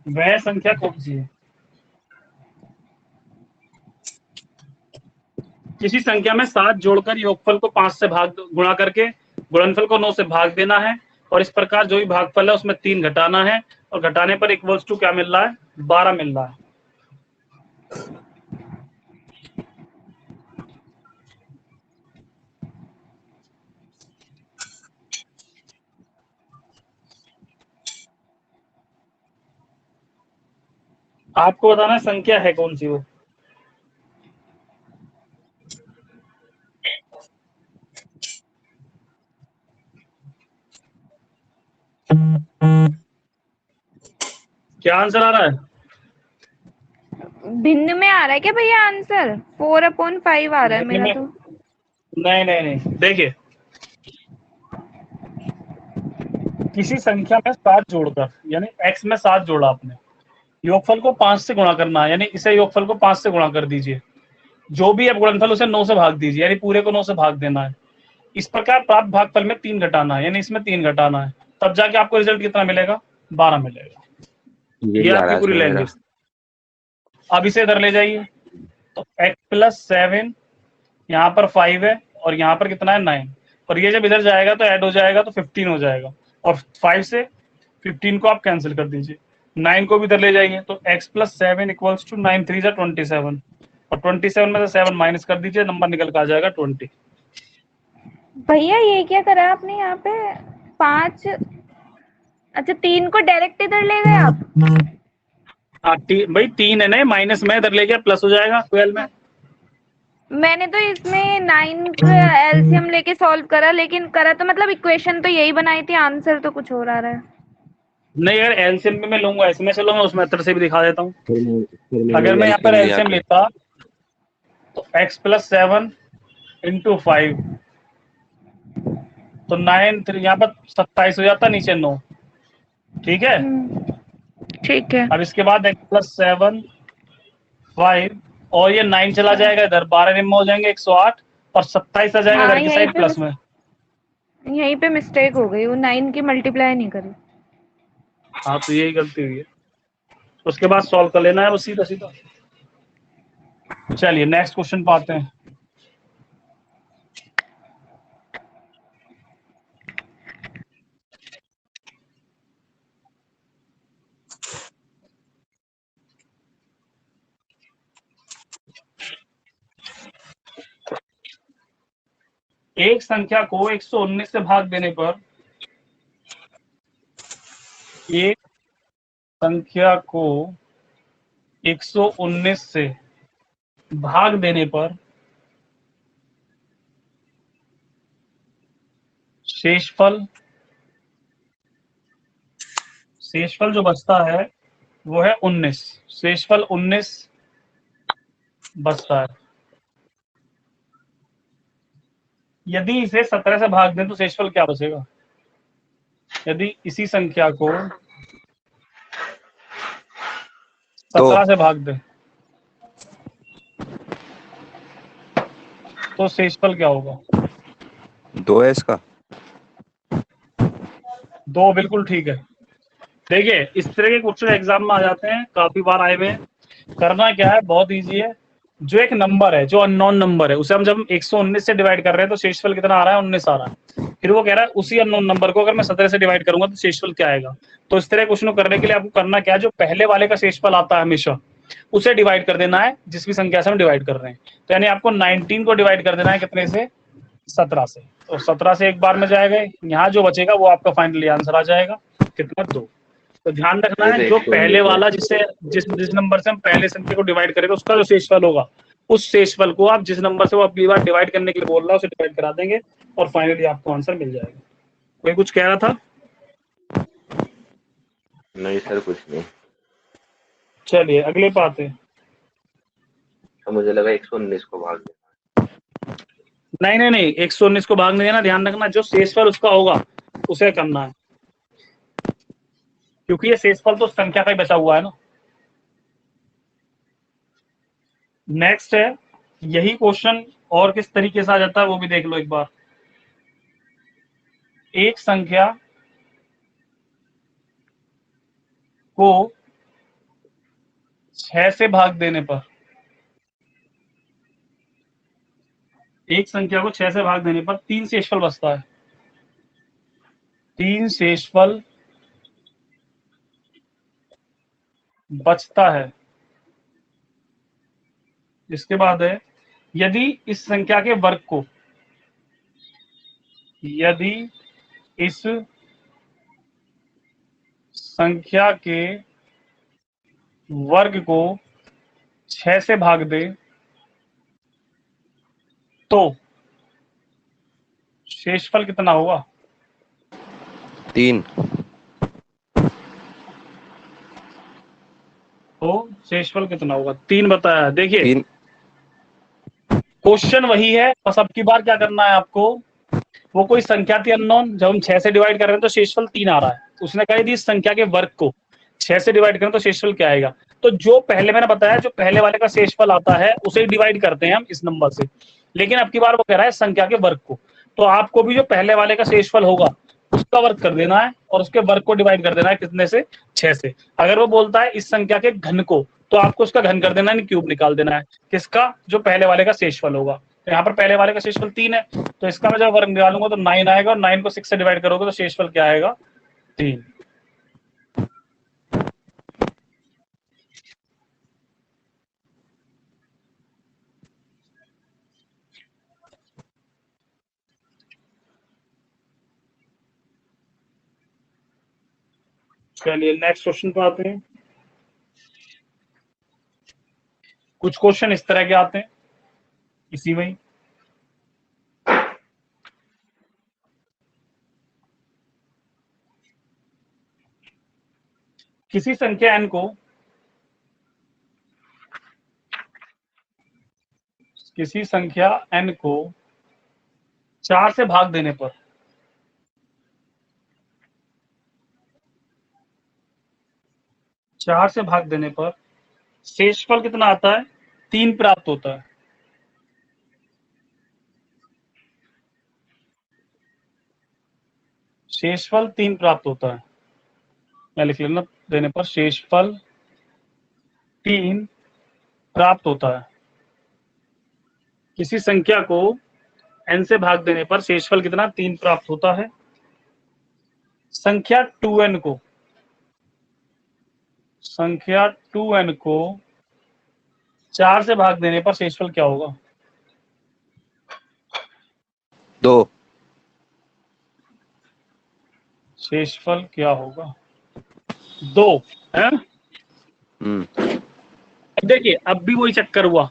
वह संख्या कौन सी है? किसी संख्या में 7 जोड़कर योगफल को 5 से गुणा करके गुणनफल को 9 से भाग देना है, और इस प्रकार जो भी भागफल है उसमें 3 घटाना है, और घटाने पर इक्वल्स टू क्या मिल रहा है? 12 मिल रहा है। आपको बताना है संख्या है कौन सी वो। क्या आंसर आ रहा है? भिन्न में आ रहा है क्या भैया आंसर? 4/5 आ रहा है मेरा तो। नहीं नहीं नहीं, देखिए किसी संख्या में 7 जोड़कर, यानी x में 7 जोड़ा आपने, योगफल को 5 से गुणा करना है, यानी इसे योगफल को 5 से गुणा कर दीजिए, जो भी है गुणनफल उसे 9 से भाग दीजिए, यानी पूरे को 9 से भाग देना है। इस प्रकार प्राप्त भागफल में 3 घटाना है, यानी इसमें 3 घटाना है, तब जाके आपको रिजल्ट कितना मिलेगा? 12 मिलेगा। ये आ आपकी रहा है पूरी इसमें मेरा। लैंग्वेज। अब इसे इधर ले जाइए, तो x+7, यहाँ पर 5 है और यहाँ पर कितना है? 9, और ये जब इधर जाएगा तो ऐड हो जाएगा तो 15 हो जाएगा, और 5 से 15 को आप कैंसिल कर दीजिए, 9 को भी इधर ले जाइए, तो x+7 इक्वल्स टू 9 3 27, और 27 में से 7 माइनस कर दीजिए, नंबर निकल कर आ जाएगा 20। भैया ये क्या करा आपने यहाँ पे? 5, अच्छा 3 को डायरेक्ट इधर ले गए आप? हाँ भाई 3 है ना, माइनस में इधर ले गया, प्लस हो जाएगा 12 में। मैंने तो इसमें 9 का एलसीएम लेके सॉल्व करा, लेकिन करा तो मतलब इक्वेशन तो यही बनाई थी, आंसर तो कुछ और आ रहा है। नहीं यार, एलसीएम में मैं लूंगा, इसमें से लूंगा, उस मेथड से भी दिखा देता हूँ। अगर मैं यहाँ पर एलसीएम लेता तो x+7 इंटू 5, तो 9 3 यहाँ पर 27 हो जाता, नीचे 9, ठीक है। ठीक है। अब इसके बाद x+7 5, और ये 9 चला जाएगा इधर, 12 निम्न हो जाएंगे 108, और 27 आ जाएगा हाँ इधर की साइड प्लस में। यहीं पे मिस्टेक हो गई, वो 9 की मल्टीप्लाई नहीं करी। हाँ तो यही गलती हुई है, उसके बाद सॉल्व कर लेना है वो सीधा सीधा। चलिए नेक्स्ट क्वेश्चन पे आते हैं। एक संख्या को 119 से भाग देने पर, एक संख्या को 119 से भाग देने पर शेषफल जो बचता है वो है 19, शेषफल 19 बचता है। यदि इसे 17 से भाग दें तो शेषफल क्या बचेगा? यदि इसी संख्या को 17 से भाग दें तो शेषफल क्या होगा? 2 है इसका। 2 बिल्कुल ठीक है। देखिए इस तरह के क्वेश्चन एग्जाम में आ जाते हैं, काफी बार आए हुए हैं। करना क्या है, बहुत इजी है। जो एक नंबर है, जो अननोन नंबर है, उसे हम जब 119 से डिवाइड कर रहे हैं तो शेषफल कितना आ रहा है? 19 आ रहा है। फिर वो कह रहा है उसी अननोन नंबर को अगर मैं 17 से डिवाइड करूंगा तो शेषफल क्या आएगा? तो इस तरह क्वेश्चन को करने के लिए आपको करना क्या है, जो पहले वाले का शेषफल आता है हमेशा उसे डिवाइड कर देना है, जिस भी संख्या से हम डिवाइड कर रहे हैं। तो यानी आपको 19 को डिवाइड कर देना है कितने से? 17 से। तो 17 से एक बार में जाएगा, यहाँ जो बचेगा वो आपका फाइनली आंसर आ जाएगा, कितना? 2। तो ध्यान रखना है, जो पहले वाला जिस जिस नंबर से हम पहले संख्या को डिवाइड करेंगे उसका जो शेषफल होगा, उस शेषफल को आप जिस नंबर से वो अगली बार डिवाइड करने के लिए बोल रहा है उसे डिवाइड करा देंगे, और फाइनली आपको आंसर मिल जाएगा। कोई कुछ कह रहा था? नहीं सर, कुछ नहीं। चलिए अगले पे आते हैं। तो मुझे लगा 119 को भाग देना। नहीं नहीं नहीं, 119 को भाग नहीं देना, ध्यान रखना जो शेषफल उसका होगा उसे करना है, क्योंकि ये शेषफल तो संख्या का ही बचा हुआ है ना। नेक्स्ट है, यही क्वेश्चन और किस तरीके से आ जाता है वो भी देख लो एक बार। एक संख्या को 6 से भाग देने पर, एक संख्या को 6 से भाग देने पर 3 शेषफल बचता है। 3 शेषफल बचता है। इसके बाद है, यदि इस संख्या के वर्ग को, यदि इस संख्या के वर्ग को 6 से भाग दे तो शेषफल कितना होगा? 3। तो शेषफल कितना होगा? 3 बताया। देखिए 3। क्वेश्चन वही है, बस अब की बार क्या करना है आपको, वो कोई संख्या थी अननोन, जब हम 6 से डिवाइड कर रहे हैं तो शेषफल 3 आ रहा है। उसने कहा यदि इस संख्या के वर्ग को 6 से डिवाइड करें तो शेषफल क्या आएगा? तो जो पहले मैंने बताया, जो पहले वाले का शेषफल आता है उसे डिवाइड करते हैं हम इस नंबर से, लेकिन अब की बार वो कह रहा है संख्या के वर्ग को। तो आपको भी जो पहले वाले का शेषफल होगा उसका वर्ग कर देना है और उसके वर्ग को डिवाइड कर देना है कितने से? 6 से। अगर वो बोलता है इस संख्या के घन को, तो आपको उसका घन कर देना है, क्यूब निकाल देना है। किसका? जो पहले वाले का शेषफल होगा। तो यहाँ पर पहले वाले का शेषफल 3 है, तो इसका मैं जब वर्ग निकालूंगा तो 9 आएगा, और 9 को 6 से डिवाइड करोगे तो शेषफल क्या आएगा? 3। चलिए नेक्स्ट क्वेश्चन पे आते हैं। कुछ क्वेश्चन इस तरह के आते हैं इसी में ही। किसी संख्या n को, किसी संख्या n को 4 से भाग देने पर, 4 से भाग देने पर शेषफल कितना आता है? 3 प्राप्त होता है। शेषफल 3 प्राप्त होता है। मैं लिख लेना, देने पर शेषफल 3 प्राप्त होता है। किसी संख्या को n से भाग देने पर शेषफल कितना? 3 प्राप्त होता है। संख्या 2n को, संख्या 2n को 4 से भाग देने पर शेषफल क्या होगा? 2। शेषफल क्या होगा? 2 है। देखिए अब भी वही चक्कर हुआ।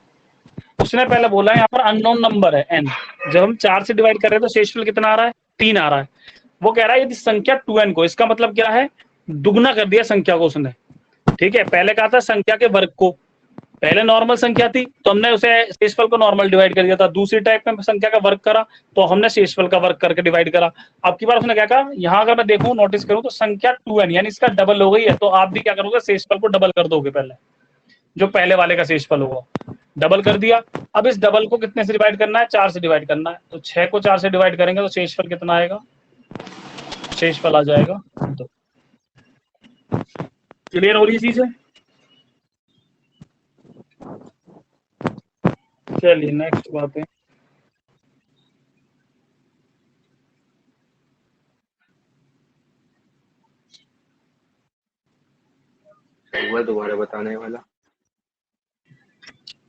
उसने पहले बोला यहाँ पर अननोन नंबर है n, जब हम 4 से डिवाइड कर रहे हैं तो शेषफल कितना आ रहा है? 3 आ रहा है। वो कह रहा है यदि संख्या 2n को, इसका मतलब क्या है? दुगना कर दिया संख्या को उसने। ठीक है, पहले कहा था संख्या के वर्ग को, पहले नॉर्मल संख्या थी तो हमने उसे शेषफल को नॉर्मल डिवाइड कर दिया था। दूसरी टाइप में संख्या का वर्ग करा तो हमने शेषफल का वर्ग करके डिवाइड करा। अब की बार उसने क्या कहा, यहाँ अगर मैं देखूं, नोटिस करूं तो संख्या 2n यानी इसका डबल हो गई है, तो आप भी क्या करोगे? शेषफल को डबल कर दोगे पहले, जो पहले वाले का शेषफल होगा। डबल कर दिया। अब इस डबल को कितने से डिवाइड करना है? 4 से डिवाइड करना है। तो 6 को 4 से डिवाइड करेंगे तो शेषफल कितना आएगा? शेषफल आ जाएगा 2। क्लियर हो रही चीज है? चलिए नेक्स्ट बात है। एक बार दोबारा बताने वाला।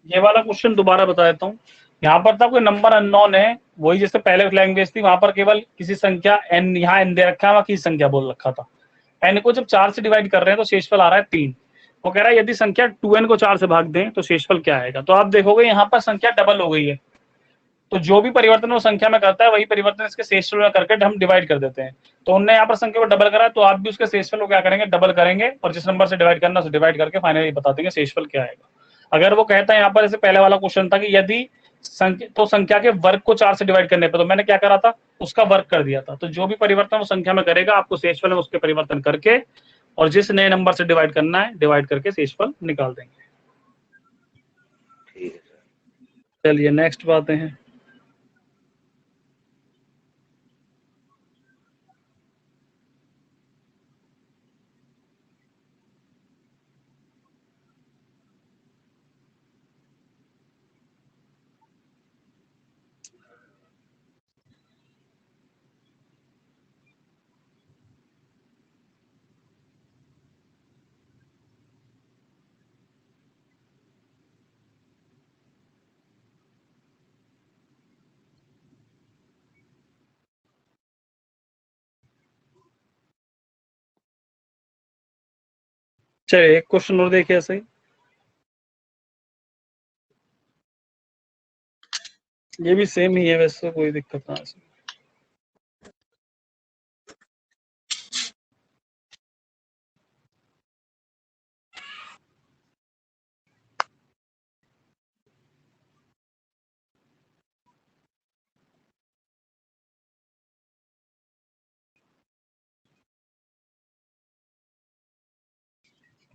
ये वाला क्वेश्चन दोबारा बता देता हूँ। यहाँ पर था कोई नंबर अननोन है, वही जैसे पहले लैंग्वेज थी, वहां पर केवल किसी संख्या n, यहाँ n दे रखा है, वहां किसी संख्या बोल रखा था। n को जब 4 से डिवाइड कर रहे हैं तो शेषफल आ रहा है 3। वो कह रहा है यदि संख्या 2n को 4 से भाग दें तो शेषफल क्या आएगा? तो आप देखोगे यहाँ पर संख्या डबल हो गई है, तो जो भी परिवर्तन वो संख्या में करता है वही परिवर्तन इसके शेषफल में करके हम डिवाइड कर देते हैं। तो उन्होंने यहाँ पर संख्या को डबल करा, तो आप भी उसके शेषफल को क्या करेंगे? डबल करेंगे, और जिस नंबर से डिवाइड करना उसे डिवाइड करके फाइनली बता देंगे शेषफल क्या आएगा। अगर वो कहता है यहाँ पर, जैसे पहले वाला क्वेश्चन था कि यदि संख्या के वर्ग को 4 से डिवाइड करने पर, तो मैंने क्या करा था? उसका वर्ग कर दिया था। तो जो भी परिवर्तन वो संख्या में करेगा, आपको शेषफल में उसके परिवर्तन करके और जिस नए नंबर से डिवाइड करना है डिवाइड करके शेषफल निकाल देंगे। ठीक है सर। चलिए नेक्स्ट बातें हैं। चलिए एक क्वेश्चन और देखिए ऐसे ही। ये भी सेम ही है वैसे, कोई दिक्कत ना है इसमें।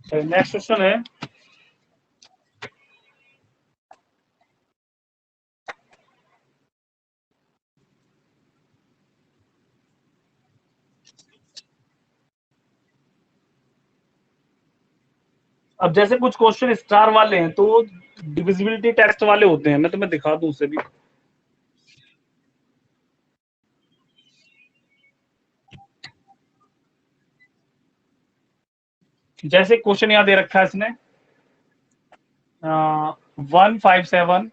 नेक्स्ट क्वेश्चन है, अब जैसे कुछ क्वेश्चन स्टार वाले हैं तो डिविजिबिलिटी टेस्ट वाले होते हैं, मैं तुम्हें दिखा दूं उसे भी। जैसे क्वेश्चन यहाँ दे रखा है इसने 157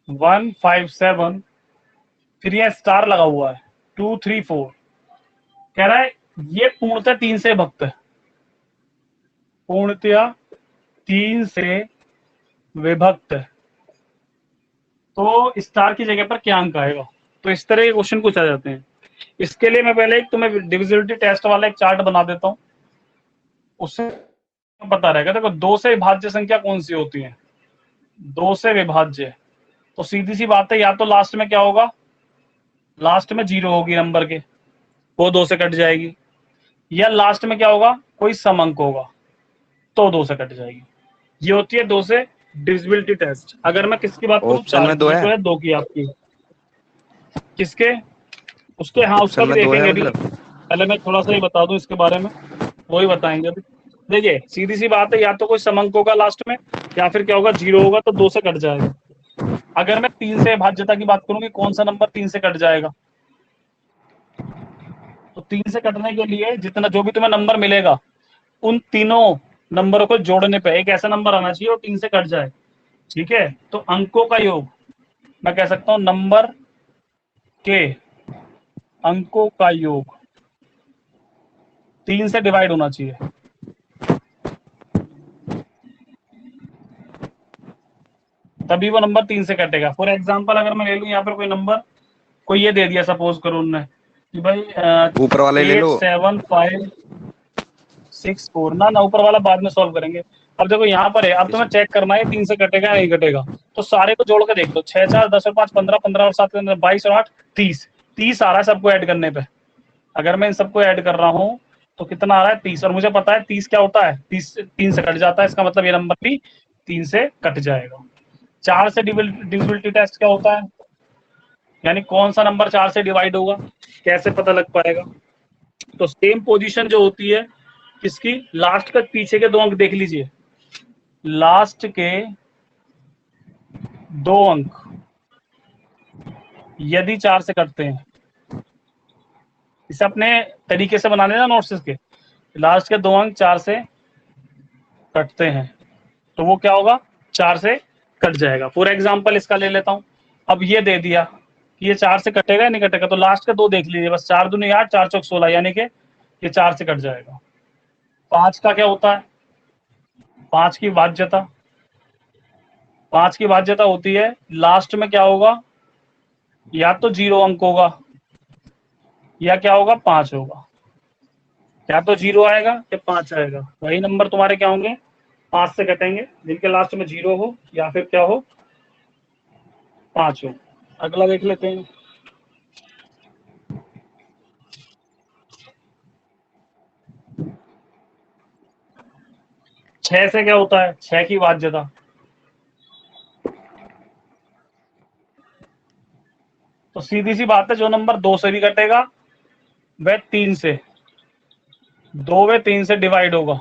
157, फिर ये स्टार लगा हुआ है 234, कह रहा है ये पूर्णतः 3 से भक्त है, पूर्णतया 3 से विभक्त है, तो स्टार की जगह पर क्या अंक आएगा। तो इस तरह के क्वेश्चन पूछा जाते हैं। इसके लिए मैं पहले एक तुम्हें डिविजिबिलिटी टेस्ट वाला एक चार्ट बना देता हूं, उससे पता रहेगा। देखो 2 से विभाज्य संख्या कौन सी होती है, 2 से विभाज्य, तो सीधी सी बात है, या तो लास्ट में क्या होगा, लास्ट में 0 होगी नंबर के, वो 2 से कट जाएगी, या लास्ट में क्या होगा, कोई सम अंक होगा तो 2 से कट जाएगी। ये होती है 2 से डिविजिबिलिटी टेस्ट। अगर मैं किसकी बात करूं, ऑप्शन में 2 है, 2 की आपकी किसके, उसके, हाँ उसका ऑप्शन भी में 2 है देखेंगे अभी। मतलब। पहले मैं थोड़ा सा ही बता दूं इसके बारे में, वही बताएंगे अभी। देखिए सीधी सी बात है, या तो कोई समंक होगा लास्ट में, या फिर क्या होगा, 0 होगा तो 2 से कट जाएगा। अगर मैं 3 से भाज्यता की बात करूं कि कौन सा नंबर 3 से कट जाएगा, तो 3 से कटने के लिए जितना जो भी तुम्हें नंबर मिलेगा, उन तीनों नंबरों को जोड़ने पे एक ऐसा नंबर आना चाहिए और 3 से कट जाए। ठीक है, तो अंकों का योग, मैं कह सकता हूं नंबर के अंकों का योग 3 से डिवाइड होना चाहिए, तभी वो नंबर 3 से कटेगा। फॉर एग्जाम्पल अगर मैं ले लूं यहाँ पर कोई नंबर, कोई ये दे दिया सपोज करो उन्होंने कि भाई ऊपर वाले ले लो। 87564, ना ऊपर वाला बाद में सॉल्व करेंगे। अब देखो यहाँ पर है, अब तुम्हें चेक करना है 3 से कटेगा या नहीं कटेगा, तो सारे को जोड़ के देख लो, 6 4 10 और 5 15, 15 और 7 22 और 8 30, 30 आ रहा है सबको ऐड करने पे। अगर मैं इन सबको ऐड कर रहा हूँ तो कितना आ रहा है, 30, और मुझे पता है 30 क्या होता है, 30 3 से कट जाता है, इसका मतलब ये नंबर भी 3 से कट जाएगा। 4 से डिविजिबिलिटी टेस्ट क्या होता है, यानी कौन सा नंबर 4 से डिवाइड होगा, कैसे पता लग पाएगा। तो सेम पोजीशन जो होती है किसकी, लास्ट का, पीछे के 2 अंक देख लीजिए, लास्ट के 2 अंक यदि 4 से कटते हैं, इसे अपने तरीके से बना लेना नोट्स के, लास्ट के 2 अंक 4 से कटते हैं तो वो क्या होगा, 4 से कट जाएगा। फॉर एग्जाम्पल इसका ले लेता हूं, अब ये दे दिया कि ये 4 से कटेगा या नहीं कटेगा, तो लास्ट के 2 देख लीजिए बस, 4 दूनी 8, 4 चौक 16, यानी कि ये 4 से कट जाएगा। 5 का क्या होता है, 5 की भाज्यता, 5 की भाज्यता होती है, लास्ट में क्या होगा, या तो 0 अंक होगा या क्या होगा, 5 होगा, या तो 0 आएगा या 5 आएगा। वही नंबर तुम्हारे क्या होंगे, 5 से कटेंगे, जिनके लास्ट में 0 हो या फिर क्या हो, 5 हो। अगला देख लेते हैं, छह से क्या होता है, 6 की भाज्यता, तो सीधी सी बात है जो नंबर 2 से भी कटेगा वह 3 से, 2 व 3 से डिवाइड होगा,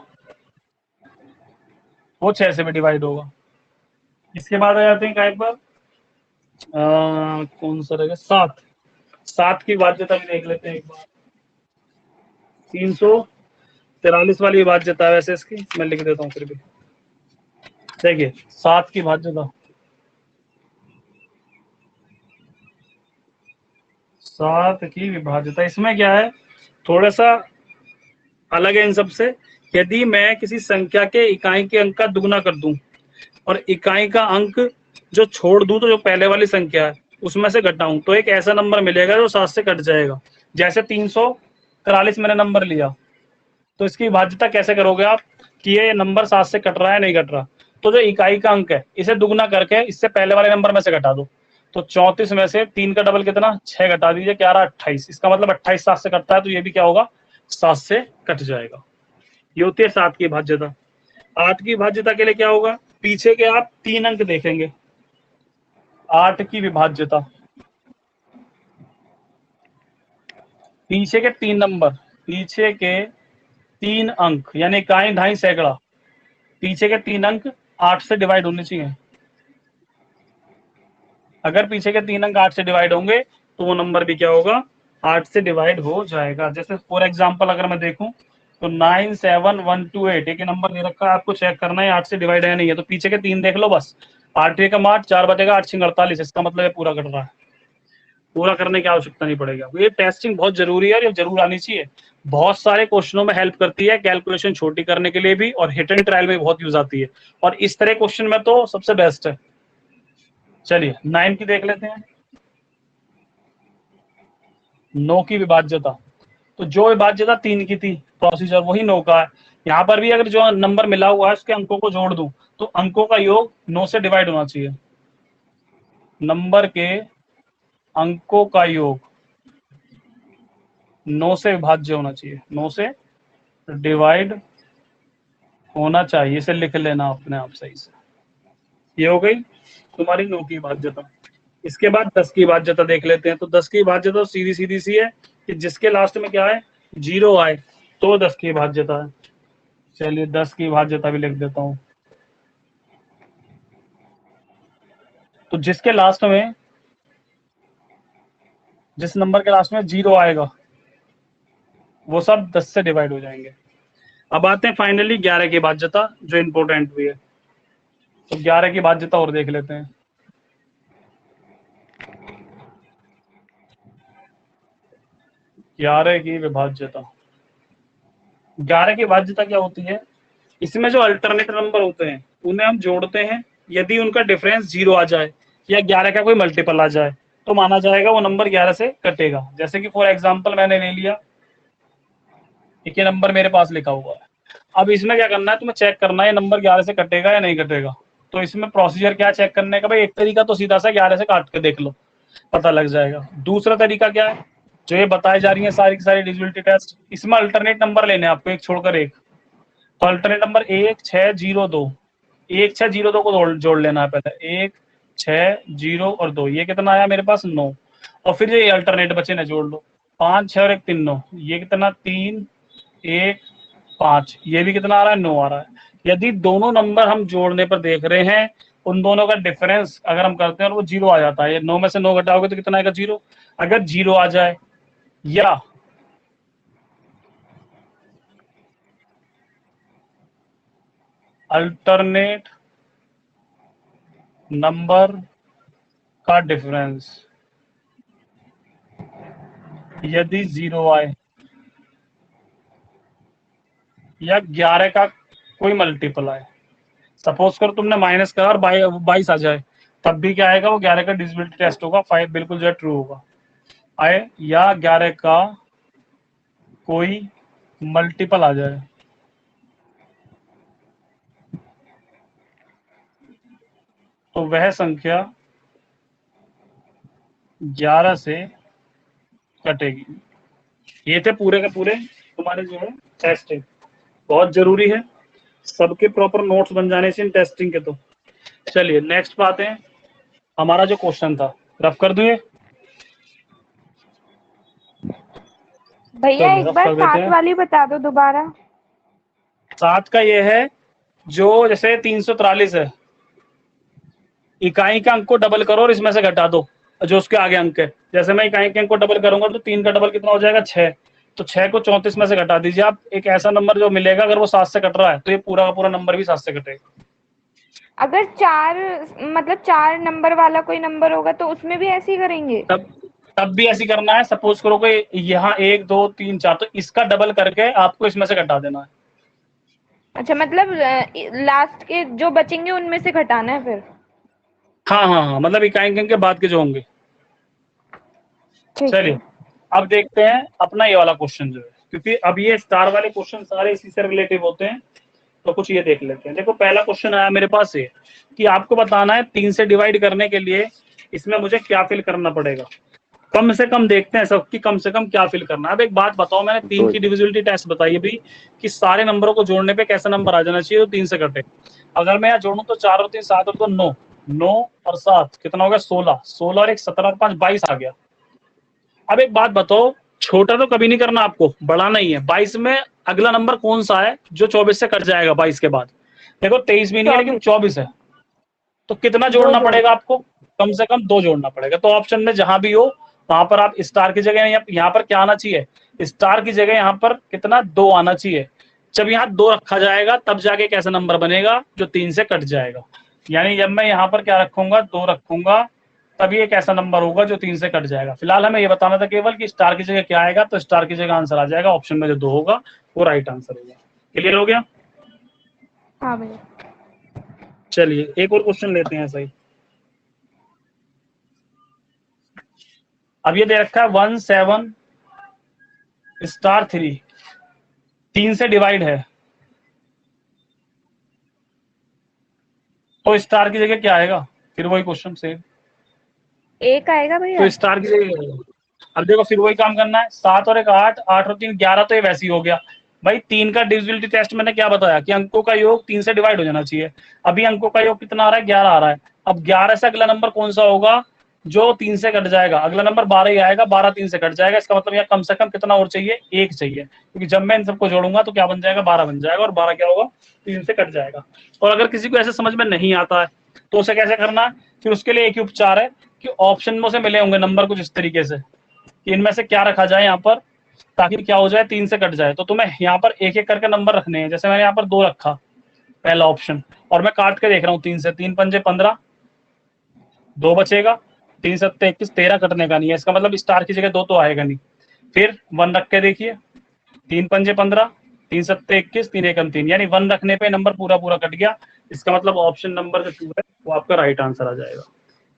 वो 6 से भी डिवाइड होगा। इसके बाद आ जाते हैं काय पर, कौन सा रहेगा, 7। 7 की बाध्यता भी देख लेते हैं एक बार। 343 वाली बाध्यता है वैसे इसकी, मैं लिख देता हूँ फिर भी। देखिए 7 की बाध्यता, 7 की विभाज्यता, इसमें क्या है, थोड़ा सा अलग है इन सबसे। यदि मैं किसी संख्या के इकाई के अंक का दुगना कर दूं और इकाई का अंक जो छोड़ दूं, तो जो पहले वाली संख्या है उसमें से घटाऊं, तो एक ऐसा नंबर मिलेगा जो 7 से कट जाएगा। जैसे 343 मैंने नंबर लिया, तो इसकी भाज्यता कैसे करोगे आप कि ये नंबर 7 से कट रहा है नहीं कट रहा, तो जो इकाई का अंक है इसे दुगना करके इससे पहले वाले नंबर में से घटा दो। तो 34 में से 3 का डबल कितना, 6 घटा दीजिए, क्या रहा 28। इसका मतलब 28 7 से कटता है, तो ये भी क्या होगा, 7 से कट जाएगा। ये होती है 7 की भाज्यता। 8 की भाज्यता के लिए क्या होगा, पीछे के आप 3 अंक देखेंगे। 8 की विभाज्यता, पीछे के 3 नंबर, पीछे के 3 अंक यानी इकाई ढाई सैकड़ा, पीछे के 3 अंक 8 से डिवाइड होने चाहिए। अगर पीछे के 3 अंक 8 से डिवाइड होंगे तो वो नंबर भी क्या होगा, 8 से डिवाइड हो जाएगा। जैसे फॉर एग्जांपल अगर मैं देखूं तो 97128 एक नंबर दे रखा है, आपको चेक करना है 8 से डिवाइड है नहीं है, तो पीछे के 3 देख लो बस। 8 एकम 8, 4 बचेगा 8 छिंग 48, इसका मतलब ये पूरा कट रहा है, पूरा करने की आवश्यकता नहीं पड़ेगी आपको। ये टेस्टिंग बहुत जरूरी है और ये जरूर आनी चाहिए। बहुत सारे क्वेश्चनों में हेल्प करती है, कैलकुलेशन छोटी करने के लिए भी, और हिट एंड ट्रायल में बहुत यूज आती है, और इस तरह क्वेश्चन में तो सबसे बेस्ट है। चलिए 9 की देख लेते हैं। 9 की विभाज्यता, तो जो विभाज्यता 3 की थी, प्रोसीजर वही 9 का है। यहाँ पर भी अगर जो नंबर मिला हुआ है उसके अंकों को जोड़ दूं, तो अंकों का योग 9 से डिवाइड होना चाहिए। नंबर के अंकों का योग 9 से विभाज्य होना चाहिए, 9 से डिवाइड होना चाहिए, इसे लिख लेना अपने आप सही से। ये हो गई तुम्हारी 9 की बाध्यता। इसके बाद 10 की बाध्यता देख लेते हैं। तो 10 की बाध्यता सीधी सीधी सी है कि जिसके लास्ट में क्या है, 0 आए तो 10 की बाध्यता है। चलिए 10 की बाध्यता भी लिख देता हूं। तो जिसके लास्ट में, जिस नंबर के लास्ट में 0 आएगा वो सब 10 से डिवाइड हो जाएंगे। अब आते हैं फाइनली 11 की बाध्यता, जो इंपॉर्टेंट भी है। तो 11 की बाध्यता और देख लेते हैं। 11 की विभाज्यता, 11 की बाध्यता क्या होती है, इसमें जो अल्टरनेट नंबर होते हैं उन्हें हम जोड़ते हैं। यदि उनका डिफरेंस 0 आ जाए या 11 का कोई मल्टीपल आ जाए, तो माना जाएगा वो नंबर 11 से कटेगा। जैसे कि फॉर एग्जांपल मैंने ले लिया, एक ये नंबर मेरे पास लिखा हुआ है। अब इसमें क्या करना है, तुम्हें चेक करना है ये नंबर 11 से कटेगा या नहीं कटेगा। तो इसमें प्रोसीजर क्या चेक करने का, भाई एक तरीका तो सीधा सा 11 से काट के देख लो, पता लग जाएगा। दूसरा तरीका क्या है, जो ये बताई जा रही है सारी की सारी डिजिबिलिटी टेस्ट, इसमें अल्टरनेट नंबर लेने हैं आपको, एक छोड़कर एक। तो अल्टरनेट नंबर 1602, 1602 को जोड़ लेना है पहले। 1602, ये कितना आया मेरे पास, 9। और फिर ये अल्टरनेट बचे ना जोड़ लो, 5 6 और 1 3 9, ये कितना 3 1 5, ये भी कितना आ रहा है, 9 आ रहा है। यदि दोनों नंबर हम जोड़ने पर देख रहे हैं, उन दोनों का डिफरेंस अगर हम करते हैं और वो 0 आ जाता है, 9 में से 9 घटाओगे तो कितना आएगा, 0। अगर 0 आ जाए या अल्टरनेट नंबर का डिफरेंस यदि 0 आए या 11 का कोई मल्टीपल आए, सपोज करो तुमने माइनस करा और 22 आ जाए, तब भी क्या आएगा, वो 11 का डिजिबिलिटी टेस्ट होगा, 5 बिल्कुल जो है ट्रू होगा। आए या 11 का कोई मल्टीपल आ जाए, तो वह संख्या 11 से कटेगी। ये थे पूरे के पूरे तुम्हारे जो है टेस्ट है, बहुत जरूरी है, सबके प्रॉपर नोट्स बन जाने से इन टेस्टिंग के। तो चलिए नेक्स्ट बात है, हमारा जो क्वेश्चन था, रफ कर दूं ये। भैया चलिए, एक रफ बार कर देते 7 हैं। वाली बता दो दोबारा। 7 का ये है, जो जैसे 343 है, इकाई के अंक को डबल करो और इसमें से घटा दो जो उसके आगे अंक है। जैसे मैं इकाई के अंक को डबल करूंगा तो 3 का डबल कितना हो जाएगा, 6। तो 6 को 34 में से घटा दीजिए आप, एक ऐसा नंबर जो मिलेगा, अगर वो 7 से कट रहा है तो ये पूरा का पूरा नंबर भी 7 से कटेगा। अगर 4 मतलब 4 नंबर वाला कोई नंबर होगा तो उसमें भी ऐसे ही करेंगे? तब तब भी ऐसी करना है। सपोज करो कि यहाँ 1 2 3 4, तो इसका डबल करके आपको इसमें से घटा देना है। अच्छा, मतलब लास्ट के जो बचेंगे उनमें से घटाना है फिर? हाँ हाँ हाँ, मतलब इकाई के अंक के बाद के जो होंगे। ठीक चलिए, है। अब देखते हैं अपना ये वाला क्वेश्चन जो है, क्योंकि अब ये स्टार वाले क्वेश्चन सारे इसी से रिलेटिव होते हैं, तो कुछ ये देख लेते हैं। देखो, पहला क्वेश्चन आया मेरे पास ये कि आपको बताना है 3 से डिवाइड करने के लिए इसमें मुझे क्या फिल करना पड़ेगा। कम से कम देखते हैं सबकी कम से कम क्या फिल करना है। अब एक बात बताओ, मैंने 3 की डिविजिबिलिटी टेस्ट बताई अभी कि सारे नंबरों को जोड़ने पे कैसा नंबर आ जाना चाहिए तो 3 से कटे। अगर मैं यहाँ जोड़ूं तो 4 और 3 7 और 2 9, 9 और 7 कितना हो गया, 16, 16 और 1 17 और 5 22 आ गया। अब एक बात बताओ, छोटा तो कभी नहीं करना आपको, बड़ा नहीं है। 22 में अगला नंबर कौन सा है जो 24 से कट जाएगा 22 के बाद? देखो 23 भी नहीं है लेकिन 24 है, तो कितना दो जोड़ना जोड़ पड़ेगा आपको? कम से कम 2 जोड़ना पड़ेगा। तो ऑप्शन में जहां भी हो वहां पर आप स्टार की जगह यहाँ पर क्या आना चाहिए, स्टार की जगह यहाँ पर कितना, 2 आना चाहिए। जब यहाँ 2 रखा जाएगा तब जाके एक ऐसा नंबर बनेगा जो 3 से कट जाएगा। यानी जब मैं यहाँ पर क्या रखूंगा, 2 रखूंगा, तभी एक ऐसा नंबर होगा जो 3 से कट जाएगा। फिलहाल हमें ये बताना था केवल कि स्टार की जगह क्या आएगा, तो स्टार की जगह आंसर आ जाएगा ऑप्शन में जो 2 होगा वो राइट आंसर होगा। क्लियर हो गया? हाँ भैया। चलिए, एक और क्वेश्चन लेते हैं सही। अब ये दे रखा है 1 7 स्टार 3, 3 से डिवाइड है, तो स्टार की जगह क्या आएगा? फिर वही क्वेश्चन सेम, एक आएगा भैया? तो स्टार की जगह। अब देखो, फिर वही काम करना है। 7 और 1 8, 8 और 3 11, तो ये वैसे ही हो गया। भाई 3 का डिविजिबिलिटी टेस्ट मैंने क्या बताया कि अंकों का योग 3 से डिवाइड हो जाना चाहिए। अभी अंकों का योग कितना आ रहा है, 11 आ रहा है। अब 11 से अगला नंबर कौन सा होगा जो 3 से कट जाएगा? अगला नंबर 12 ही आएगा, 12 3 से कट जाएगा। इसका मतलब यहाँ कम से कम कितना और चाहिए, 1 चाहिए, क्योंकि जब मैं इन सबको जोड़ूंगा तो क्या बन जाएगा, 12 बन जाएगा, और 12 क्या होगा, 3 से कट जाएगा। और अगर किसी को ऐसे समझ में नहीं आता है तो उसे कैसे करना है, फिर उसके लिए एक ही उपचार है कि ऑप्शन में से मिले होंगे नंबर कुछ इस तरीके से कि इनमें से क्या रखा जाए यहाँ पर ताकि क्या हो जाए, 3 से कट जाए। तो तुम्हें यहाँ पर एक एक करके नंबर रखने हैं। जैसे मैंने यहाँ पर 2 रखा, पहला ऑप्शन, और मैं काट के देख रहा हूँ 3 से, 3 पंजे 15, 2 बचेगा, 3 सत्ते 21, 13 कटने का नहीं है। इसका मतलब स्टार की जगह 2 तो आएगा नहीं। फिर 1 रख के देखिए, 3 पंजे 15, 3 सत्ते 21, 3 एकम 3, यानी 1 रखने पे नंबर पूरा पूरा कट गया। इसका मतलब ऑप्शन नंबर जो 2 है वो आपका राइट आंसर आ जाएगा।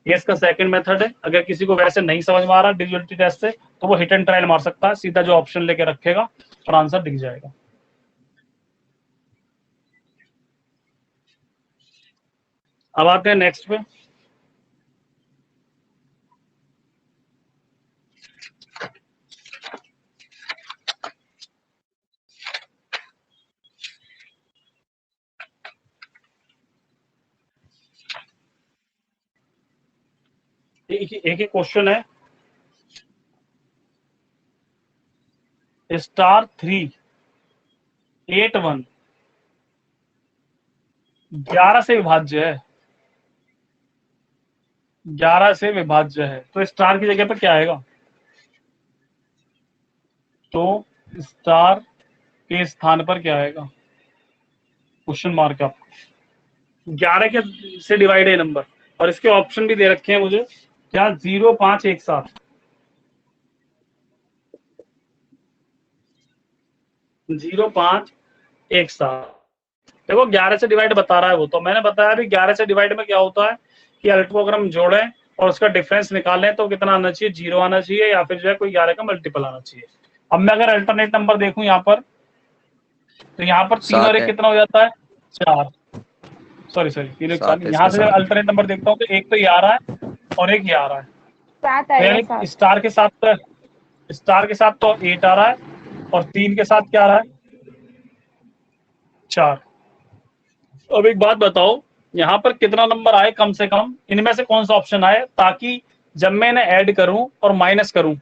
ये इसका सेकंड मेथड है। अगर किसी को वैसे नहीं समझ में आ रहा डिविजिबिलिटी टेस्ट से, तो वो हिट एंड ट्रायल मार सकता है, सीधा जो ऑप्शन लेके रखेगा और आंसर दिख जाएगा। अब आते हैं नेक्स्ट पे। एक एक क्वेश्चन है, स्टार 3 8 1 11 से विभाज्य है, 11 से विभाज्य है, तो स्टार की जगह पे क्या आएगा? तो स्टार के स्थान पर क्या आएगा, क्वेश्चन मार्क आप। 11 के से डिवाइड है नंबर, और इसके ऑप्शन भी दे रखे हैं मुझे, क्या, 0 5 1 7, 0 5 1 7। देखो 11 से डिवाइड बता रहा है वो, तो मैंने बताया भी 11 से डिवाइड में क्या होता है कि अल्ट को अगर हम जोड़ें और उसका डिफरेंस निकालें तो कितना आना चाहिए, 0 आना चाहिए, या फिर जो है कोई 11 का मल्टीपल आना चाहिए। अब मैं अगर अल्टरनेट नंबर देखूं यहाँ पर, तो यहाँ पर 3 और 7 1 है, कितना हो जाता है, 4। सॉरी 3 1 4, 7 है, यहाँ इसका से जब 7 है। अल्टरनेट नंबर देखता हूँ तो एक तो ये आ रहा है और एक ये आ रहा है। 7 तो आएगा, यानी 7। स्टार के साथ तो 8 आ रहा है, और 3 के साथ क्या आ रहा है, 4। अब एक बात बताओ, यहाँ पर कितना नंबर आए कम से कम, इनमें से कौन सा ऑप्शन आए ताकि जब मैं इन्हें ऐड करूं और माइनस करूं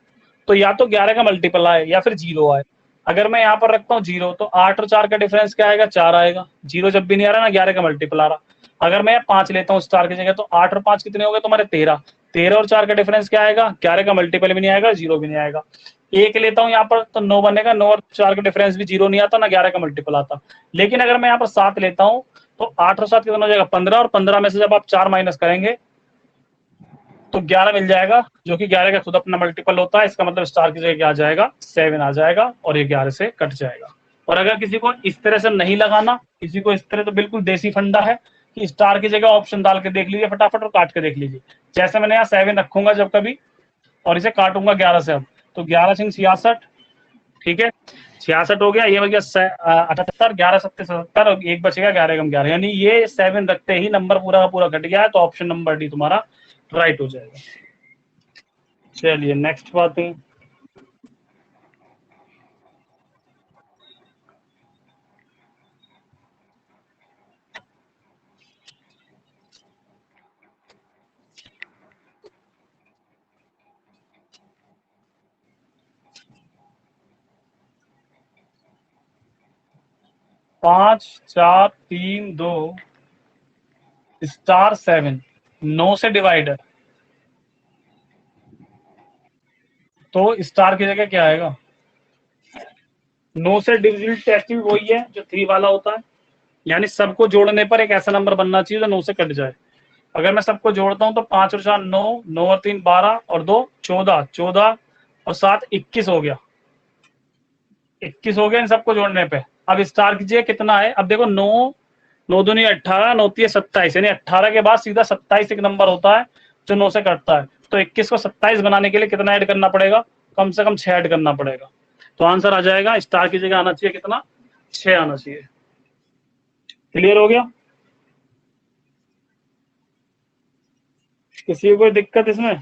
तो या तो 11 का मल्टीपल आए या फिर 0 आए। अगर मैं यहाँ पर रखता हूँ 0 तो 8 और 4 का डिफरेंस क्या आएगा, 4 आएगा। 0 जब भी नहीं आ रहा ना, 11 का मल्टीपल आ रहा। अगर मैं 5 लेता हूँ स्टार की जगह तो 8 और 5 कितने हो गए तुम्हारे, 13। 13 और 4 का डिफरेंस क्या आएगा, 11 का मल्टीपल भी नहीं आएगा, 0 भी नहीं आएगा। 1 लेता हूँ यहाँ पर तो 9 बनेगा, 9 और 4 का डिफरेंस भी 0 नहीं आता ना 11 का मल्टीपल आता। लेकिन अगर मैं यहाँ पर 7 लेता हूँ तो 8 और 7 कितना हो जाएगा, 15, और 15 में से जब आप 4 माइनस करेंगे तो 11 मिल जाएगा, जो कि 11 का खुद अपना मल्टीपल होता है। इसका मतलब स्टार की जगह क्या आ जाएगा, 7 आ जाएगा, और ये 11 से कट जाएगा। और अगर किसी को इस तरह से नहीं लगाना, किसी को इस तरह, तो बिल्कुल देसी फंडा है कि स्टार की जगह ऑप्शन डाल के देख लीजिए फटाफट और काट के देख लीजिए। जैसे मैंने यहाँ 7 रखूंगा जब कभी और इसे काटूंगा 11 से, अब तो 11 सिंह 66, ठीक है, 66 हो गया। ये हो गया 78, 11 सत्ते 77, और एक बचेगा 11 कम 11, यानी ये 7 रखते ही नंबर पूरा का पूरा कट गया है। तो ऑप्शन नंबर डी तुम्हारा राइट हो जाएगा। चलिए नेक्स्ट बात है, पांच चार तीन दो स्टार 7, 9 से डिवाइडर, तो स्टार की जगह क्या आएगा, 9 से डिविजिबल टेस्ट भी वही है जो 3 वाला होता है, यानी सबको जोड़ने पर एक ऐसा नंबर बनना चाहिए जो 9 से कट जाए। अगर मैं सबको जोड़ता हूं तो 5 और 4 9, 9 और 3 12, और 2 14, 14 और 7 21 हो गया, 21 हो गया इन सबको जोड़ने पे। अब स्टार कीजिए कितना है, अब देखो 9, 9 दूनी 18, 9 तीन 27, यानी 18 के बाद सीधा 27 एक नंबर होता है जो 9 से कटता है। तो 21 को 27 बनाने के लिए कितना ऐड करना पड़ेगा, कम से कम 6 ऐड करना पड़ेगा। तो आंसर आ जाएगा, स्टार की जगह आना चाहिए कितना, 6 आना चाहिए। क्लियर हो गया, किसी को कोई दिक्कत इसमें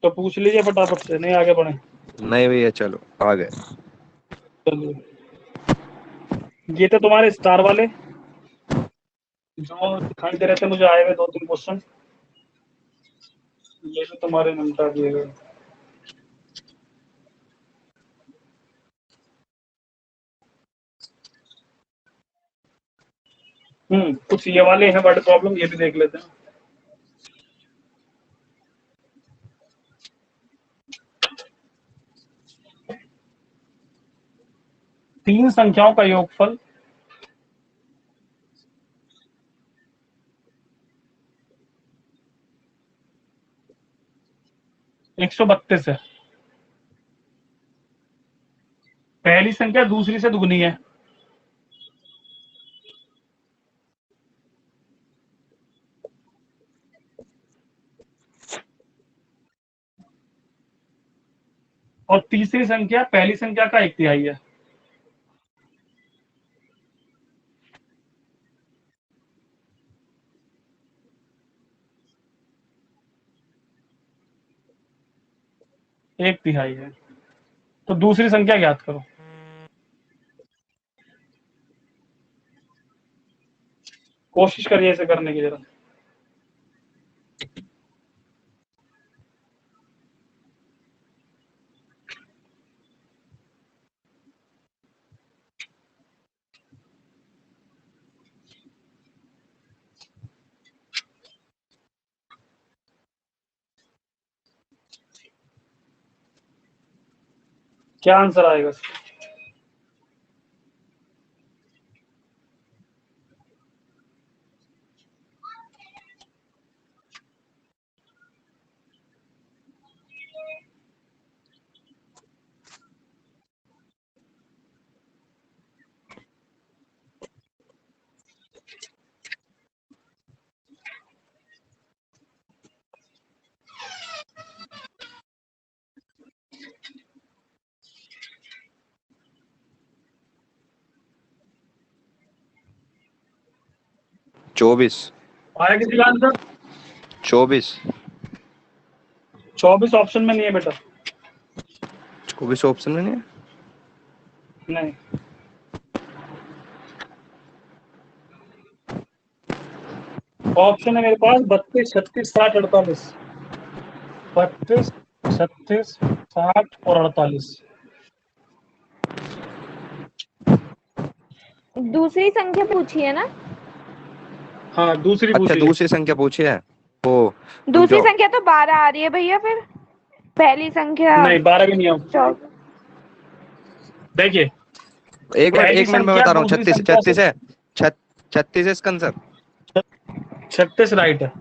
तो पूछ लीजिए फटाफट से, नहीं आगे बढ़े। नहीं भैया चलो आ गए। चलिए, ये तो तुम्हारे स्टार वाले जो दिखाई दे रहे थे मुझे, आए हुए 2-3 क्वेश्चन, ये तो तुम्हारे निपटा दिए गए। कुछ ये वाले हैं वर्ड प्रॉब्लम, ये भी देख लेते हैं। तीन संख्याओं का योगफल 132 है। पहली संख्या दूसरी से दुगनी है, और तीसरी संख्या पहली संख्या का 1/3 है। एक तिहाई है, तो दूसरी संख्या ज्ञात करो। कोशिश करिए इसे करने की जरा। क्या आंसर आएगा इसका? चौबीस। आया किसी का आंसर? 24। 24 ऑप्शन में नहीं है बेटा। 24 ऑप्शन में नहीं है। नहीं, ऑप्शन है मेरे पास 32, 36, 60, 48। 32, 36, 60 और 48। दूसरी संख्या पूछी है ना? हाँ दूसरी अच्छा पूछी है। दूसरी संख्या पूछी है। ओ रुक दूसरी जाओ। संख्या तो 12 आ रही है भैया, फिर पहली संख्या नहीं 12 भी नहीं है। 14। देखिए पहली एक मिनट में संख्या बता रहा हूँ। दूसरी 36 संख्या से 36 है। 36 है इसका आंसर। 36 राइट है।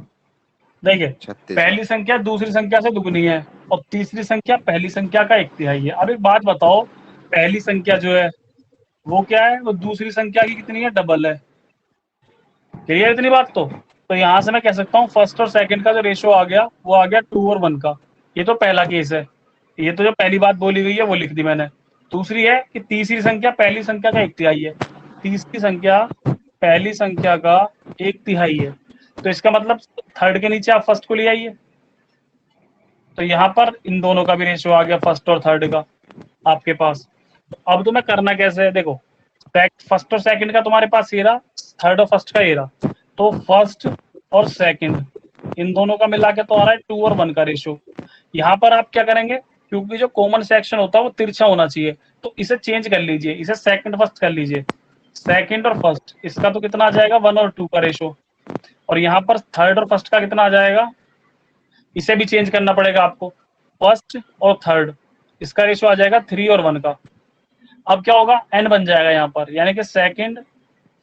देखिए 36 हाँ। पहली संख्या दूसरी संख्या से दुगनी है और तीसरी संख्या पहली संख्या का 1/3 है। अब एक बात बताओ, पहली संख्या जो है वो क्या है, वो दूसरी संख्या की कितनी है, डबल है। क्लियर इतनी बात तो यहां से मैं कह सकता हूँ फर्स्ट और सेकंड का जो रेशियो आ गया वो आ गया 2 और 1 का। ये तो पहला केस है। ये तो जो पहली बात बोली गई है वो लिख दी मैंने। दूसरी है कि तीसरी संख्या पहली संख्या का 1/3 है। तीसरी संख्या पहली संख्या का 1/3 है। तो इसका मतलब थर्ड के नीचे आप फर्स्ट को ले आइए। तो यहाँ पर इन दोनों का भी रेशियो आ गया, फर्स्ट और थर्ड का आपके पास। अब तुम्हें करना कैसे है, देखो फर्स्ट और सेकंड का तुम्हारे पास ये रहा, थर्ड और फर्स्ट का ये रहा। तो फर्स्ट और सेकंड इन दोनों का मिला के तो आ रहा है 2 और 1 का रेशियो। यहाँ पर आप क्या करेंगे, क्योंकि जो कॉमन सेक्शन होता है वो तिरछा होना चाहिए, तो इसे चेंज कर लीजिए, इसे सेकंड फर्स्ट कर लीजिए। सेकंड और फर्स्ट इसका तो कितना आ जाएगा, 1 और 2 का रेशियो। और यहाँ पर थर्ड और फर्स्ट का कितना आ जाएगा, इसे भी चेंज करना पड़ेगा आपको। फर्स्ट और थर्ड इसका रेशियो आ जाएगा 3 और 1 का। अब क्या होगा, एन बन जाएगा यहाँ पर, यानी कि सेकंड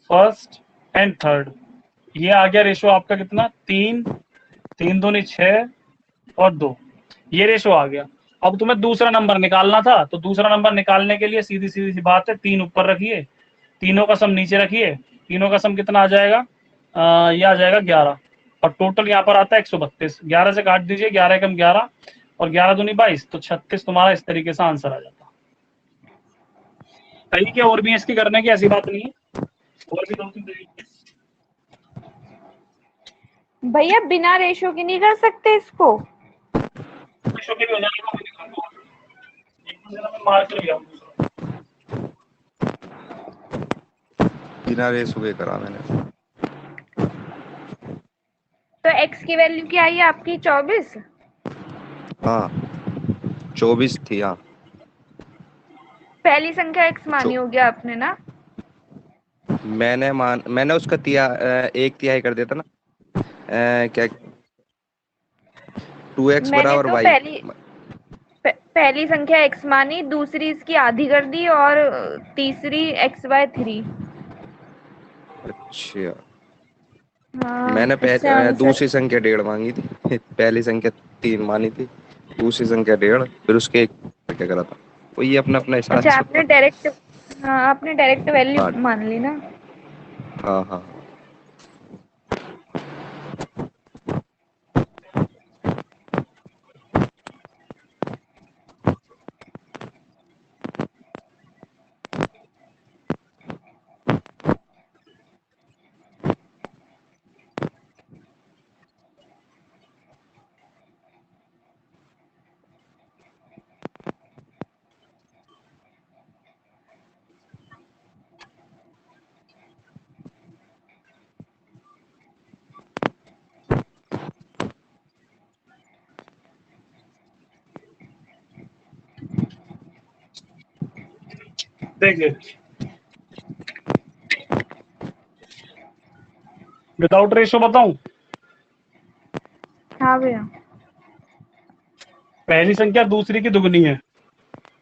फर्स्ट एंड थर्ड। ये आ गया रेशियो आपका कितना, 3, 3 दूनी 6 और 2। ये रेशियो आ गया। अब तुम्हें दूसरा नंबर निकालना था, तो दूसरा नंबर निकालने के लिए सीधी सीधी सी बात है, 3 ऊपर रखिए, तीनों का सम नीचे रखिए। तीनों का सम कितना आ जाएगा, ये आ जाएगा 11। और टोटल यहाँ पर आता है 132। 11 से काट दीजिए, 11 एकम 11 और 11 दूनी 22, तो 36 तुम्हारा इस तरीके से आंसर आ जाता। तरीके और भी है इसकी करने की, ऐसी बात नहीं है, और भी 2-3 तरीके। भैया बिना रेशो के नहीं कर सकते इसको? रेशो के भी हो जाएगा, मैं दिखा दूंगा। एक तो जरा मैं मार कर लिया दूसरा। बिना रेस हुए करा मैंने। तो x की वैल्यू क्या आई है आपकी, 24? हाँ 24 थी हाँ। पहली संख्या x मानी चो होगी आपने ना? मैंने उसका एक तिहाई कर दिया था ना। क्या 2x मैंने बराबर तो y। पहली संख्या x मानी, दूसरी इसकी आधी कर दी और तीसरी x/3। अच्छा हाँ, मैंने इससे आंसर। दूसरी संख्या 1.5 मांगी थी। पहली संख्या 3 मानी थी। दूसरी संख्या 1.5 फिर उसके एक क्या करा था। वो ये अपना अपना हिसाब अच्छा, से। आपने डायरेक्ट, हाँ आपने डायरेक्ट वैल्यू हाँ मान ली ना? हाँ हाँ। देखिए विदाउट रेशो बताऊं, हाँ भैया। पहली संख्या दूसरी की दुगनी है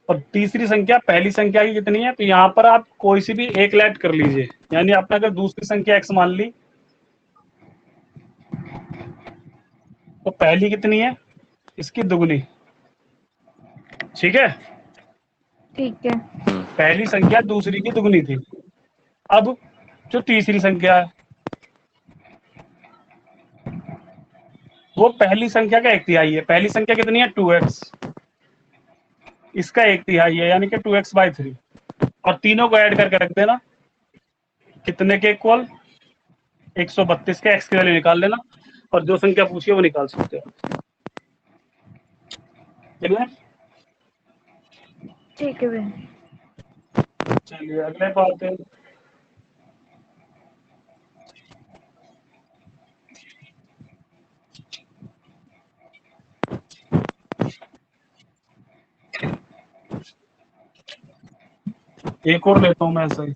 और तीसरी संख्या पहली संख्या की कितनी है, तो यहाँ पर आप कोई सी भी एक लेट कर लीजिए। यानी आपने अगर दूसरी संख्या x मान ली, तो पहली कितनी है, इसकी दुगनी। ठीक है, ठीक है। पहली संख्या दूसरी की दुगनी थी। अब जो तीसरी संख्या है वो पहली संख्या का 1/3 है। पहली संख्या कितनी है, 2x, इसका 1/3 है, यानी कि 2x/3। और तीनों को ऐड करके रख देना, कितने के इक्वल, 132 के। x की वैल्यू निकाल लेना और जो संख्या पूछी है वो निकाल सकते हो। चलिए ठीक है भैया। चलिए अगले बात है। एक और लेता हूं मैं ऐसा ही।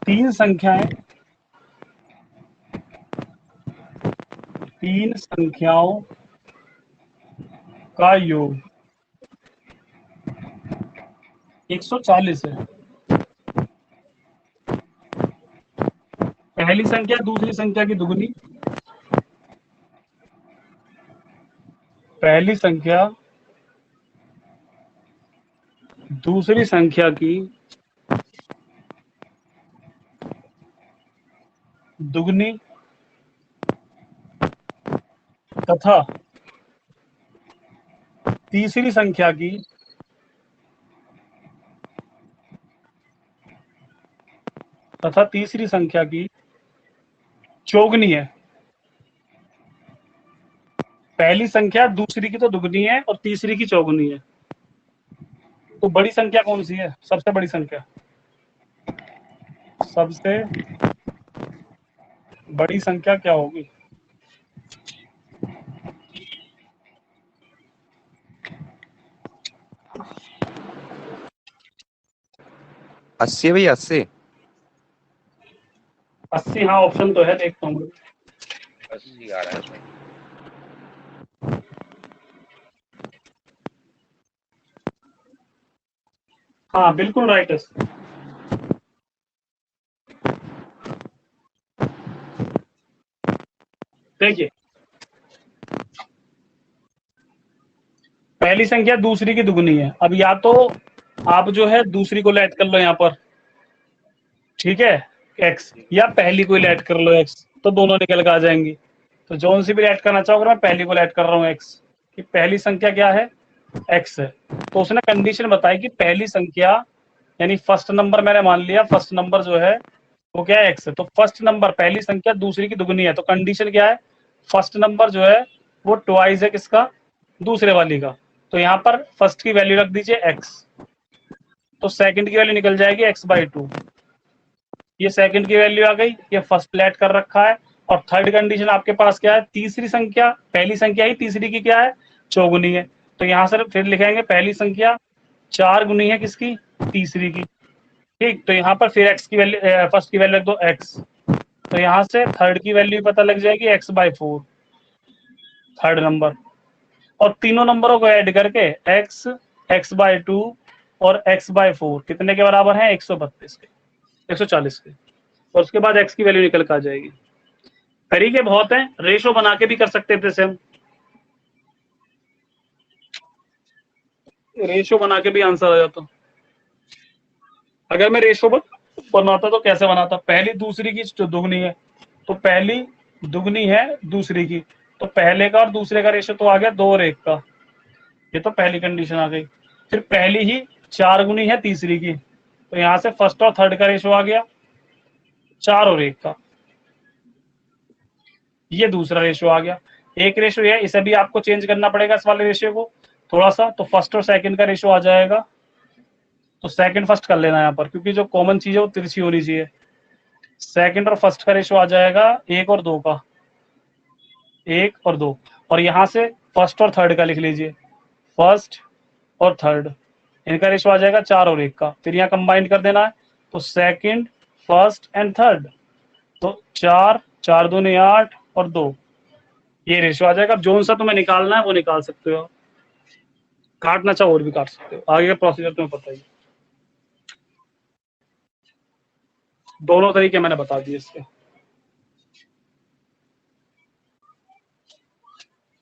तीन संख्याएं, तीन संख्याओं का योग 140 है। पहली संख्या दूसरी संख्या की दुगनी, पहली संख्या दूसरी संख्या की दुगनी तथा तीसरी संख्या की चौगुनी है। पहली संख्या दूसरी की तो दुगनी है और तीसरी की चौगुनी है। तो बड़ी संख्या कौन सी है? सबसे बड़ी संख्या, सबसे बड़ी संख्या क्या होगी? अस्सी है भैया, 80। 80? हाँ, ऑप्शन तो है, देखता हूँ। 80 आ रहा है इसमें। हाँ, बिल्कुल राइट है। देखिए, पहली संख्या दूसरी की दुगनी है। अब या तो आप जो है दूसरी को ऐड कर लो यहाँ पर, ठीक है, x, या पहली को ऐड कर लो x, तो दोनों निकल के आ जाएंगी। तो जोन सी भी ऐड करना चाहोगे, मैं पहली को ऐड कर रहा हूँ x, कि पहली संख्या क्या है? x है। तो उसने कंडीशन बताई कि पहली संख्या यानी फर्स्ट नंबर, मैंने मान लिया फर्स्ट नंबर जो है वो क्या है? x है। तो फर्स्ट नंबर, पहली संख्या दूसरी की दुगनी है, तो कंडीशन क्या है? फर्स्ट नंबर जो है वो ट्वाइस है किसका? दूसरे वाली का। तो यहाँ पर फर्स्ट की वैल्यू रख दीजिए x, तो सेकंड की वैल्यू निकल जाएगी x/2। ये सेकंड की वैल्यू आ गई, ये फर्स्ट प्लेट कर रखा है। और थर्ड कंडीशन आपके पास क्या है? तीसरी संख्या, पहली संख्या ही तीसरी की क्या है? चौगुनी है। तो यहाँ से फिर लिखेंगे पहली संख्या 4 गुनी है किसकी? तीसरी की। ठीक, तो यहाँ पर फिर एक्स की वैल्यू, फर्स्ट की वैल्यू रख दो x, तो यहाँ से थर्ड की वैल्यू पता लग जाएगी x/4, थर्ड नंबर। और तीनों नंबरों को ऐड करके x, x/2 और x/4 कितने के बराबर है? 132 के, 140 के। और उसके बाद x की वैल्यू निकल कर आ जाएगी। तरीके बहुत हैं, रेशो बना के भी कर सकते थे सेम, रेशो बना के भी आंसर आ जाता। अगर मैं रेशो बनाता तो कैसे बनाता? पहली दूसरी की जो दुगनी है, तो पहली दुगनी है दूसरी की, तो पहले का और दूसरे का रेशो तो आ गया 2 और 1 का, ये तो पहली कंडीशन आ गई। फिर पहली ही 4 गुनी है तीसरी की, तो यहां से फर्स्ट और थर्ड का रेशो आ गया 4 और 1 का, ये दूसरा रेशो आ गया। एक रेशो है, इसे भी आपको चेंज करना पड़ेगा इस वाले रेशियो को थोड़ा सा, तो फर्स्ट और सेकंड का रेशो आ जाएगा, तो सेकंड फर्स्ट कर लेना यहाँ पर, क्योंकि जो कॉमन चीज है वो तिरछी होनी चाहिए। सेकंड और फर्स्ट का रेशो आ जाएगा 1 और 2 का, 1 और 2। और यहाँ से फर्स्ट और थर्ड का लिख लीजिए, फर्स्ट और थर्ड, इनका रेशो आ जाएगा 4 और 1 का। फिर यहाँ कंबाइन कर देना है, तो सेकंड, फर्स्ट एंड थर्ड, तो 4, 4 दूनी 8 और 2, ये रेशो आ जाएगा। अब जोन सा तुम्हें निकालना है वो निकाल सकते हो, काटना चाहो और भी काट सकते हो, आगे का प्रोसीजर तुम्हें पता ही। दोनों तरीके मैंने बता दिए इसके।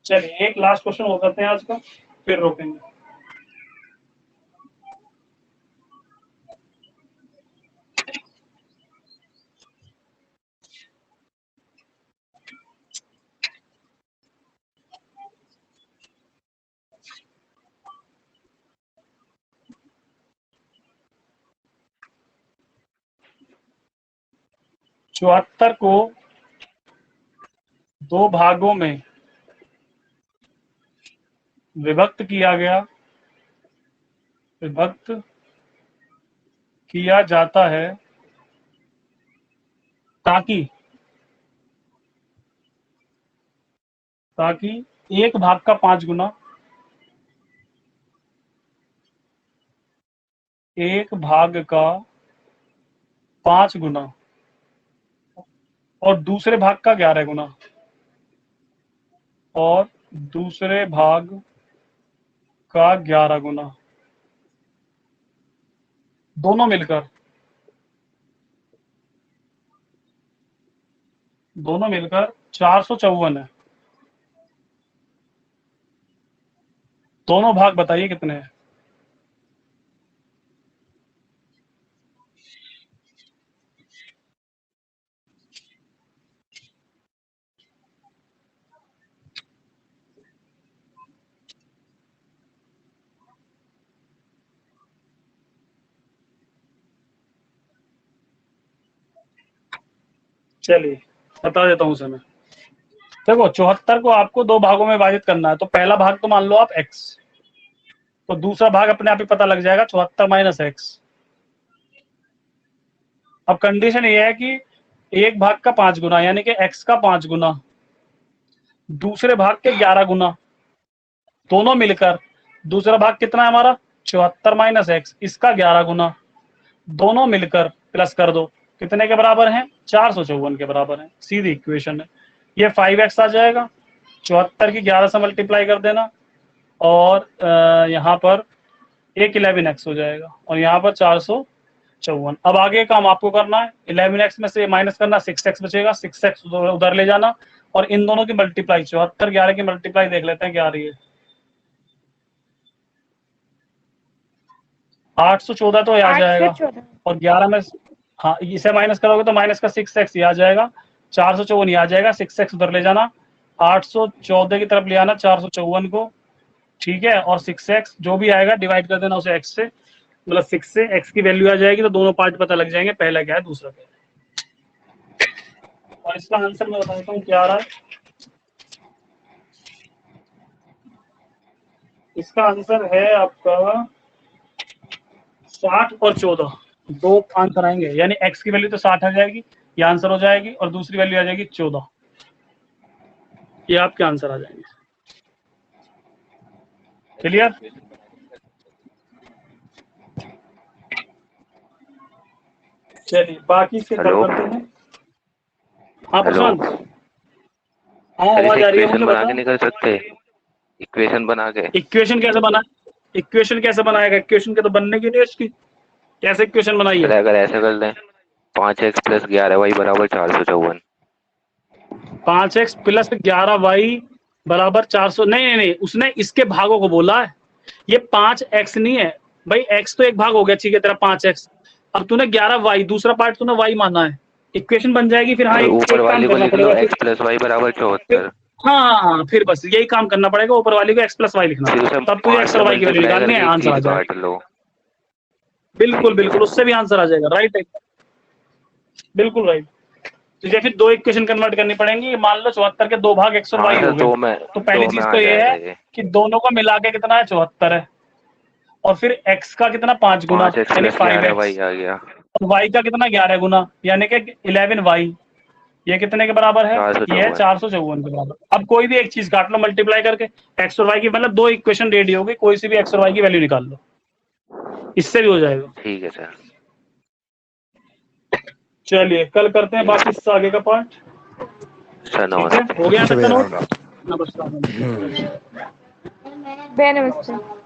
चलिए एक लास्ट क्वेश्चन हो करते हैं आज का, फिर रोकेंगे। चौहत्तर को 2 भागों में विभक्त किया गया, विभक्त किया जाता है ताकि ताकि 1 भाग का 5 गुना 1 भाग का 5 गुना और दूसरे भाग का 11 गुना और दूसरे भाग का 11 गुना दोनों मिलकर 454 है। दोनों भाग बताइए कितने हैं। चलिए बता देता हूं समय। देखो 74 को आपको 2 भागों में विभाजित करना है। तो पहला भाग तो मान लो आप x, तो दूसरा भाग अपने आप ही पता लग जाएगा 74 माइनस x। अब कंडीशन ये है कि एक भाग का 5 गुना यानी कि x का 5 गुना दूसरे भाग के 11 गुना दोनों मिलकर दूसरा भाग कितना है हमारा 74 माइनस x, इसका 11 गुना दोनों मिलकर प्लस कर दो कितने के बराबर हैं 454 के बराबर है। सीधी इक्वेशन है। ये 5x आ जाएगा, 74 की 11 से मल्टीप्लाई कर देना और यहाँ पर एक 11x हो जाएगा और यहाँ पर 454। अब आगे काम आपको करना है, 11x में से माइनस करना, 6x बचेगा, 6x उधर ले जाना और इन दोनों की मल्टीप्लाई 74 11 की मल्टीप्लाई देख लेते हैं क्या आ रही है। 814 तो आ जाएगा और 11 में हाँ इसे माइनस करोगे तो माइनस का 6x ये आ जाएगा, 454 ये आ जाएगा, 6x उधर ले जाना, 814 की तरफ ले आना 454 को, ठीक है, और 6x जो भी आएगा डिवाइड कर देना उसे x से, मतलब 6 से x की वैल्यू आ जाएगी तो दोनों पार्ट पता लग जाएंगे, पहला क्या है दूसरा क्या है। और इसका आंसर मैं बता देता हूँ क्या आ रहा है। इसका आंसर है आपका 60 और 14, दो आंसर आएंगे यानी x की वैल्यू तो 60 आ जाएगी, ये आंसर हो जाएगी, और दूसरी वैल्यू आ जाएगी 14, ये आपके आंसर आ जाएंगे। क्लियर? चलिए बाकी इसके कल करते हैं। हाँ प्रशांत, हाँ आवाज आ रही है मुझे, बना के निकल सकते, इक्वेशन बना के। इक्वेशन कैसे बना, इक्वेशन कैसे बनाएगा, इक्वेशन के तो बनने की नहीं उसकी, कैसे इक्वेशन बनाई है। अगर ऐसे कर लें 5x + 11y = 454। 5x + 11y बराबर 400, नहीं उसने इसके भागों को बोला है, ये 5x नहीं है भाई, x तो एक भाग हो गया, ठीक है तेरा 5x, अब तूने 11y दूसरा पार्ट तूने y माना है, इक्वेशन बन जाएगी फिर। हाँ ऊपर वाली को लिख लो x + y = 74। हाँ फिर बस यही काम करना पड़ेगा, ऊपर वाली को x + y लिखना, तब तुझे x और y की वैल्यू निकालनी है, आंसर आ जाएगा। बिल्कुल बिल्कुल उससे भी आंसर आ जाएगा, राइट है बिल्कुल राइट। तुझे फिर दो इक्वेशन कन्वर्ट करनी पड़ेंगी, मान लो 74 के 2 भाग x और y हो गए, तो पहली चीज तो ये है कि दोनों को मिला के कितना है 74 है, और फिर x का कितना 5 गुना यानी 5x आ गया, और y का कितना 11 गुना यानी कि 11y, ये कितने के बराबर है, ये है 454 के बराबर। अब कोई भी एक चीज काट लो मल्टीप्लाई करके, x और y की, मतलब दो इक्वेशन रेडी होगी, कोई सी भी x और y की वैल्यू निकाल लो, इससे भी हो जाएगा। ठीक है सर। चलिए कल करते हैं बाकी इससे आगे का पार्ट। सर नमस्ते। हो गया चलिए, नमस्कार। नमस्ते।